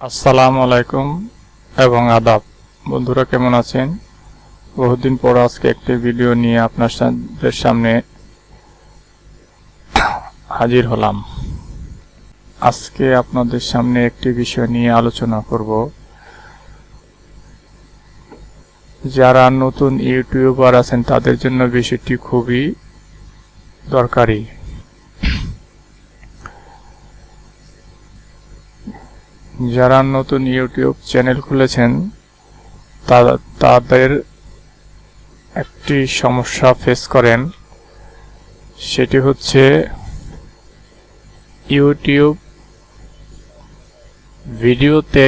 আসসালামু আলাইকুম এবং আদাব। বন্ধুরা কেমন আছেন? বহুদিন পর আজকে একটি ভিডিও নিয়ে আপনাদের সামনে হাজির হলাম। আজকে আপনাদের সামনে একটি বিষয় নিয়ে আলোচনা করব। যারা নতুন ইউটিউবার আছেন তাদের জন্য বিষয়টি খুবই দরকারি। যারা নতুন ইউটিউব চ্যানেল খুলেছেন তাদের একটি সমস্যা ফেস করেন, সেটি হচ্ছে ইউটিউব ভিডিওতে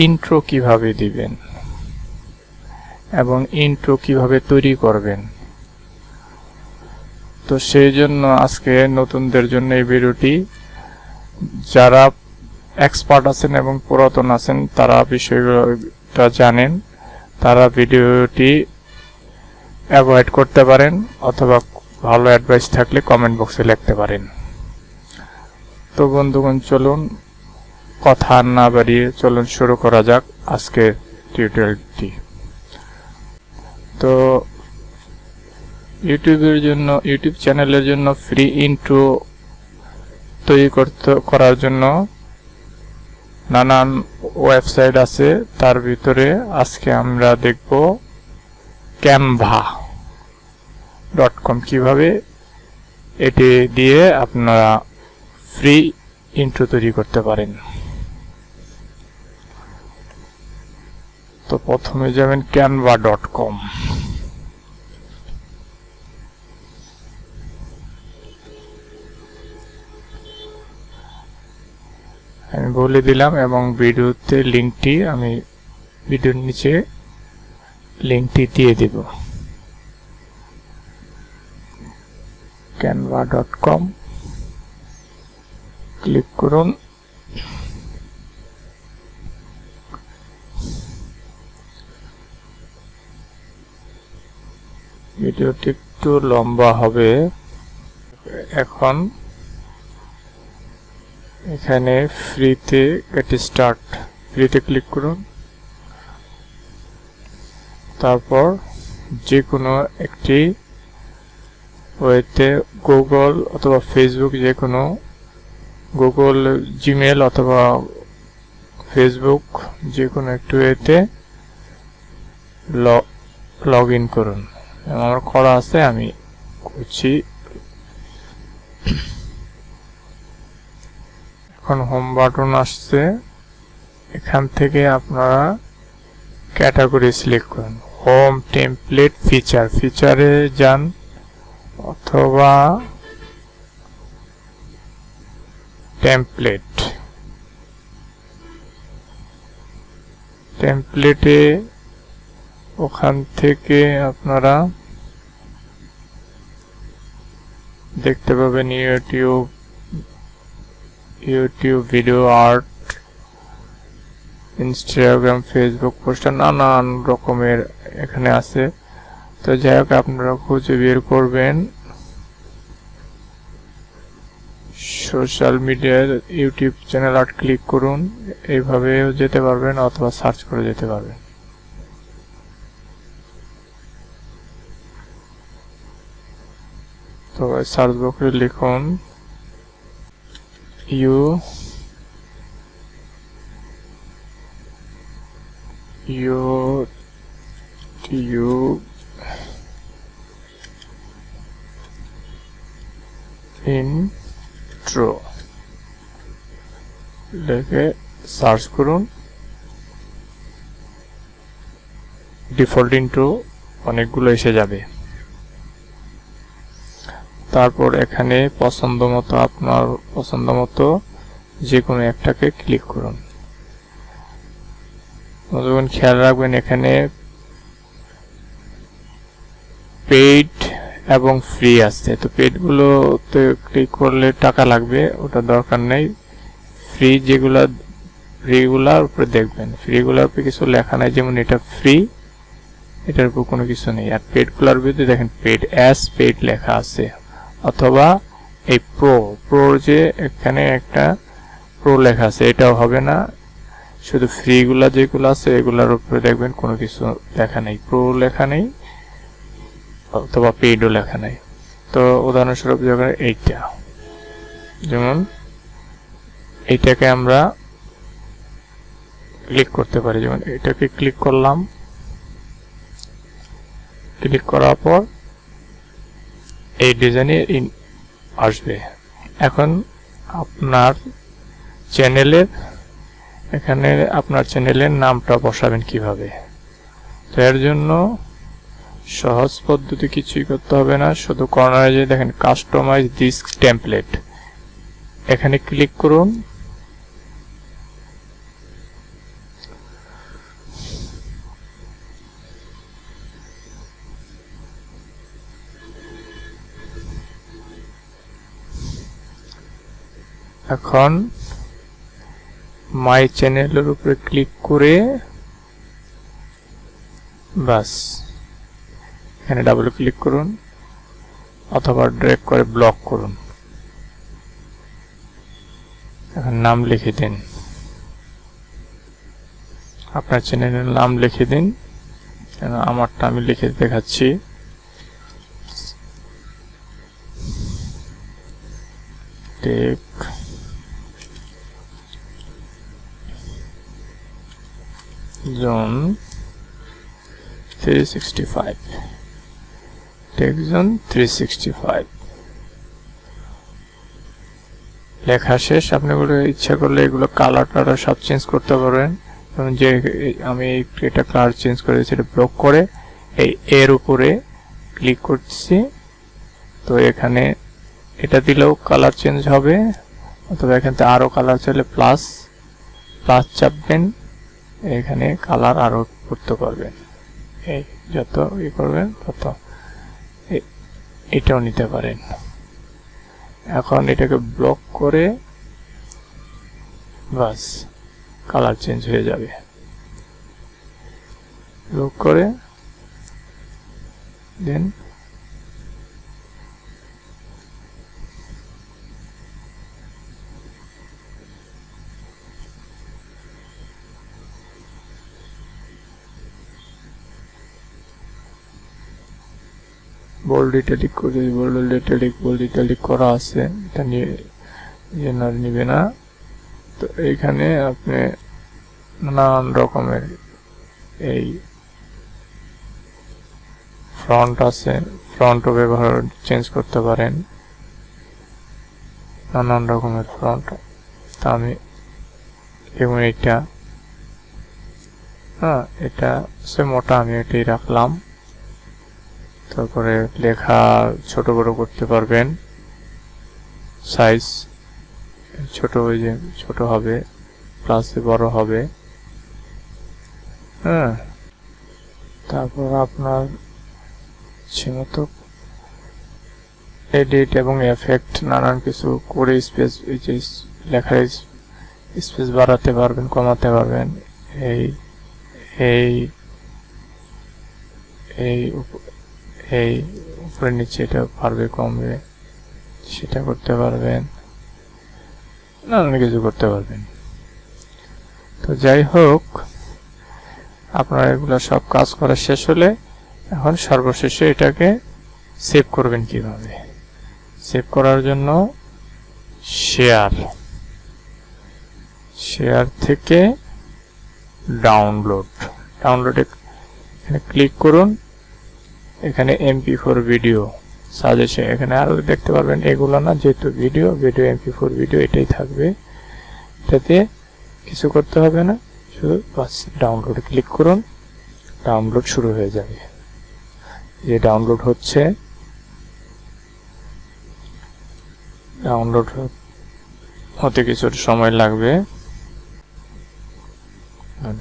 ইন্ট্রো কিভাবে দিবেন এবং ইন্ট্রো কিভাবে তৈরি করবেন। তো সেই জন্য আজকে নতুনদের জন্য এই ভিডিওটি। যারা এক্সপার্ট আছেন এবং পুরাতন আছেন তারা বিষয়টা জানেন, তারা ভিডিওটি অ্যাভয়েড করতে পারেন অথবা ভালো অ্যাডভাইস থাকলে কমেন্ট বক্সে লিখতে পারেন। তো বন্ধুগণ, চলুন কথা না বাড়িয়ে চলুন শুরু করা যাক আজকের টিউটোরিয়ালটি। তো ইউটিউব চ্যানেলের জন্য ফ্রি ইন্ট্রো তৈরি করার জন্য নানান ওয়েবসাইট আছে। তার ভিতরে আজকে আমরা দেখব canva.com কিভাবে এটি দিয়ে আপনারা ফ্রি ইন্ট্রো তৈরি করতে পারেন। তো প্রথমে যাবেন canva.com। আমি বলে দিলাম এবং ভিডিওতে লিংকটি আমি ভিডিওর নিচে লিংকটি দিয়ে দেব। canva.com ক্লিক করুন। ভিডিওটি একটু লম্বা হবে। এখন এখানে ফ্রিতে গেট স্টার্ট, ফ্রিতে ক্লিক করুন। তারপর যে কোনো একটি ওয়েতে গুগল অথবা ফেসবুক, যে কোনো গুগল, জিমেল অথবা ফেসবুক যে কোনো একটি ওয়েতে লগ ইন করুন। আমার করা আছে, আমি করছি। এখন হোম বাটন আসছে, এখান থেকে আপনারা ক্যাটাগরি সিলেক্ট করুন। হোম, টেমপ্লেট, ফিচারে যান অথবা টেমপ্লেটে ওখান থেকে আপনারা দেখতে পাবেন YouTube video, art, Instagram, Facebook poster, নানান রকমের এখানে আছে। তো যাই হোক, আপনারা খুঁজে বের করবেন সোশ্যাল মিডিয়ার ইউটিউব চ্যানেল আর্ট, ক্লিক করুন। এইভাবেও যেতে পারবেন অথবা সার্চ করে যেতে পারবেন। তো সার্চ বক্সে লিখুন ইউটিউব ইন্ট্রো লিখে সার্চ করুন। ডিফল্ট ইন্ট্রো অনেকগুলো এসে যাবে। তারপর এখানে আপনার পছন্দ মতো যে কোনো একটাকে ক্লিক করুন। যখন খেয়াল রাখবেন এখানে পেইড এবং ফ্রি আছে। তো পেইডগুলোতে ক্লিক করলে টাকা লাগবে, ওটা দরকার নেই। ফ্রিগুলার উপরে দেখবেন, ফ্রিগুলার উপরে কিছু লেখা নাই, যেমন এটা ফ্রি, এটার উপর কোনো কিছু নেই। আর পেইডগুলার ভিতরে দেখেন পেইড লেখা আছে। অথবা এই প্রো যে এখানে একটা প্রো লেখা আছে, এটাও হবে না। শুধু ফ্রি গুলা যেগুলো আছে এগুলার উপরে দেখবেন কোনো কিছু লেখা নেই, প্রো লেখা নেই অথবা পেইডও লেখা নেই। তো উদাহরণস্বরূপ যখন এইটা, যেমন এইটাকে আমরা ক্লিক করতে পারি, যেমন এটাকে ক্লিক করলাম, ক্লিক করার পর এই ডিজাইনে আসবে। এখন আপনার চ্যানেলের এখানে আপনার চ্যানেলের নামটা বসাবেন কিভাবে? তো এর জন্য সহজ পদ্ধতি, কিছুই করতে হবে না, শুধু কর্নারে যে দেখেন কাস্টমাইজ দিস টেমপ্লেট, এখানে ক্লিক করুন। এখন মাই চ্যানেলের উপরে ক্লিক করে বাস এখানে ডাবল ক্লিক করুন অথবা ড্র্যাগ করে ব্লক করুন। এখন নাম লিখে দিন, আপনার চ্যানেলের নাম লিখে দিন, আমারটা আমি লিখে দেখাচ্ছি। টেক জোন 365, টেক জোন 365 লেখা শেষ। আপনি এগুলো ইচ্ছা করলে এগুলো কালারটা সব চেঞ্জ করতে পারবেন। যেমন যে আমি এটা কালার চেঞ্জ করে সেটা ব্লক করে এই এর উপরে ক্লিক করছি, তো এখানে এটা দিলেও কালার চেঞ্জ হবে, অথবা এখান থেকে আরো কালার চাইলে প্লাস চাপবেন, এখানে কালার আরো করতে পারবেন। এই যত করবেন তত এটাও নিতে পারেন। এখন এটাকে ব্লক করে বাস কালার চেঞ্জ হয়ে যাবে। ব্লক করে দেন বোল্ড ইটালিক করে, বোল্ড ইটালিক করা আছে, এটা নিয়ে নিবে না। তো এইখানে আপনি নানান রকমের এই ফন্ট আছে, ফন্টও ব্যবহার চেঞ্জ করতে পারেন, নানান রকমের ফন্ট। তা আমি এবং এটা এটা সে মোটা, আমি এটাই রাখলাম। তারপরে লেখা ছোট বড় করতে পারবেন, সাইজ ছোট হয়ে যে ছোট হবে, প্লাসে বড় হবে। তারপর আপনার মতো এডিট এবং এফেক্ট নানান কিছু করে স্পেস, এই যে লেখার স্পেস বাড়াতে পারবেন, কমাতে পারবেন। এই এই এই এই উপরে নিচে এটা পারবে কমবে, সেটা করতে পারবেন, নানান কিছু করতে পারবেন। তো যাই হোক, আপনারা এগুলো সব কাজ করা শেষ হলে এখন সর্বশেষে এটাকে সেভ করবেন কিভাবে? সেভ করার জন্য শেয়ার থেকে ডাউনলোডে এখানে ক্লিক করুন। এখানে MP4 ভিডিও সাজেশন, এখানে আরো দেখতে পারবেন, এগুলো না, যেহেতু ভিডিও MP4 ভিডিও এটাই থাকবে, এটাতে কিছু করতে হবে না, শুধু বাস ডাউনলোডে ক্লিক করুন, ডাউনলোড শুরু হয়ে যাবে। যে ডাউনলোড হচ্ছে, ডাউনলোড হতে কিছু সময় লাগবে।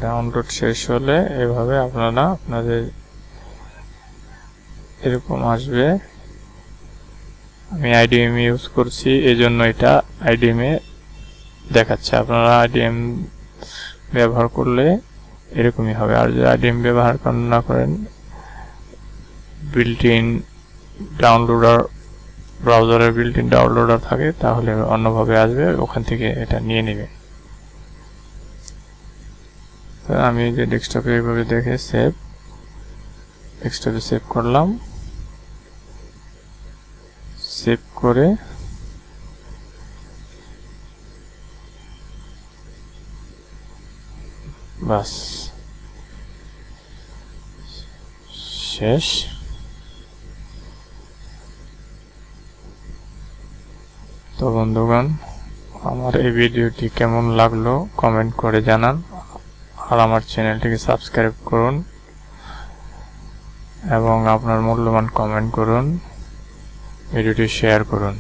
ডাউনলোড শেষ হলে এভাবে আপনারা আপনাদের এরকম আসবে। আমি IDM ইউজ করছি, এজন্য এটা IDM এ দেখাচ্ছে। আপনারা IDM ব্যবহার করলে এরকমই হবে। আর যদি IDM ব্যবহার না করেন, বিল্ট ইন ডাউনলোডার, ব্রাউজারের বিল্ট ইন ডাউনলোডার থাকে, তাহলে অন্যভাবে আসবে, ওখান থেকে এটা নিয়ে নেবে। আমি যে ডেস্কটপে এইভাবে দেখে ডেস্কটপে সেভ করলাম। সেভ করে বাস শেষ। তো বন্ধুগণ, আমার এই ভিডিওটি কেমন লাগলো কমেন্ট করে জানান, আর আমার চ্যানেলটিকে সাবস্ক্রাইব করুন এবং আপনার মূল্যবান কমেন্ট করুন, ভিডিওটি শেয়ার করুন।